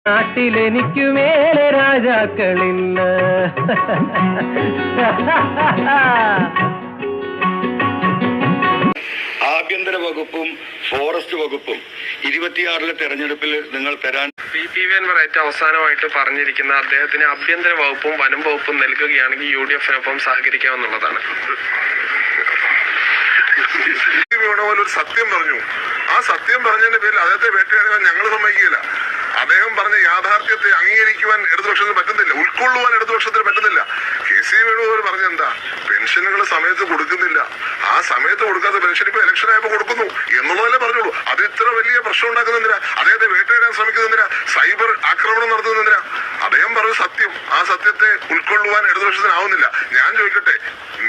നാട്ടിലെനിക്കു മേലെ രാജാക്കളില്ല. ആഭ്യന്തര വകുപ്പും ഫോറസ്റ്റ് വകുപ്പും 26-ലെ തെരഞ്ഞെടുപ്പിൽ നിങ്ങൾ തരാൻ PV അൻവർ ഏറ്റവും അവസാനമായിട്ട് പറഞ്ഞിരിക്കുന്ന അദ്ദേഹത്തിന് ആഭ്യന്തര വകുപ്പും വനം വകുപ്പും നൽകുകയാണെങ്കിൽ UDF-നൊപ്പം സഹകരിക്കാമെന്നുള്ളതാണ്. ഒരു സത്യം പറഞ്ഞു. ആ സത്യം പറഞ്ഞതിന്റെ പേരിൽ അദ്ദേഹത്തെ വേട്ടയാടാൻ ഞങ്ങൾ സമ്മതിക്കില്ല. അദ്ദേഹം പറഞ്ഞ യാഥാർത്ഥ്യത്തെ അംഗീകരിക്കുവാൻ ഇടതുപക്ഷത്തിന് പറ്റുന്നില്ല, ഉൾക്കൊള്ളുവാൻ ഇടതുപക്ഷത്തിന് പറ്റുന്നില്ല. KC വേണുഗോപാൽ പറഞ്ഞെന്താ, പെൻഷനുകൾ സമയത്ത് കൊടുക്കുന്നില്ല, ആ സമയത്ത് കൊടുക്കാത്ത പെൻഷൻ ഇപ്പൊ ഇലക്ഷൻ ആയപ്പോ കൊടുക്കുന്നു എന്നുള്ളതല്ലേ പറഞ്ഞോളൂ. അത് ഇത്ര വലിയ പ്രശ്നം ഉണ്ടാക്കുന്നതിനാ, അദ്ദേഹത്തെ വേട്ടയിടാൻ ശ്രമിക്കുന്നതിനാ, സൈബർ ആക്രമണം നടത്തുന്നതിനാ. അദ്ദേഹം പറഞ്ഞ സത്യം, ആ സത്യത്തെ ഉൾക്കൊള്ളുവാൻ ഇടതുപക്ഷത്തിനാവുന്നില്ല. ഞാൻ ചോദിക്കട്ടെ,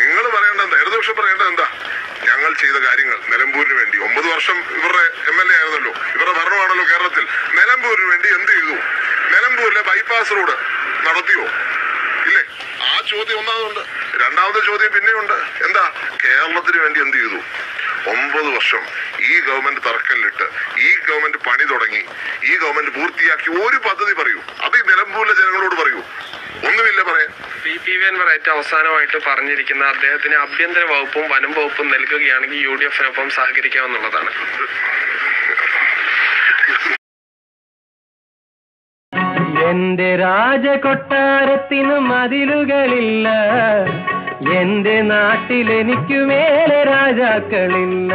നിങ്ങൾ പറയേണ്ടത് എന്താ, ഇടതുപക്ഷം പറയേണ്ടത് എന്താ? ഞങ്ങൾ ചെയ്ത കാര്യങ്ങൾ നിലമ്പൂരിന് വേണ്ടി 9 വർഷം ഇവരുടെ MLA ആയിരുന്നല്ലോ, ഇവരുടെ ഭരണമാണല്ലോ കേരളത്തിൽ. നിലമ്പൂരിന് വേണ്ടി എന്ത് ചെയ്തു? നിലമ്പൂരിലെ ബൈപ്പാസ് റോഡ് നടത്തിയോ? ഇല്ലേ? ആ ചോദ്യം ഒന്നാമതുണ്ട്. രണ്ടാമത്തെ ചോദ്യം പിന്നെയുണ്ട്, എന്താ കേരളത്തിന് വേണ്ടി എന്ത് ചെയ്തു? 9 വർഷം ഈ ഗവൺമെന്റ് തറക്കല്ലിട്ട്, ഈ ഗവൺമെന്റ് പണി തുടങ്ങി, ഈ ഗവൺമെന്റ് പൂർത്തിയാക്കി ഒരു പദ്ധതി പറയൂ. അത് ഈ നിലമ്പൂരിലെ ജനങ്ങളോട് പറയൂ. ഒന്നുമില്ല പറയാൻ. PV അൻവർ ഏറ്റവും അവസാനമായിട്ട് പറഞ്ഞിരിക്കുന്ന അദ്ദേഹത്തിന് ആഭ്യന്തര വകുപ്പും വനം വകുപ്പും നൽകുകയാണെങ്കിൽ UDF-നൊപ്പം സഹകരിക്കാമെന്നുള്ളതാണ്. എന്റെ രാജകൊട്ടാരത്തിനു മതിലുകളില്ല, എന്റെ നാട്ടിലെനിക്കു മേലെ രാജാക്കളില്ല.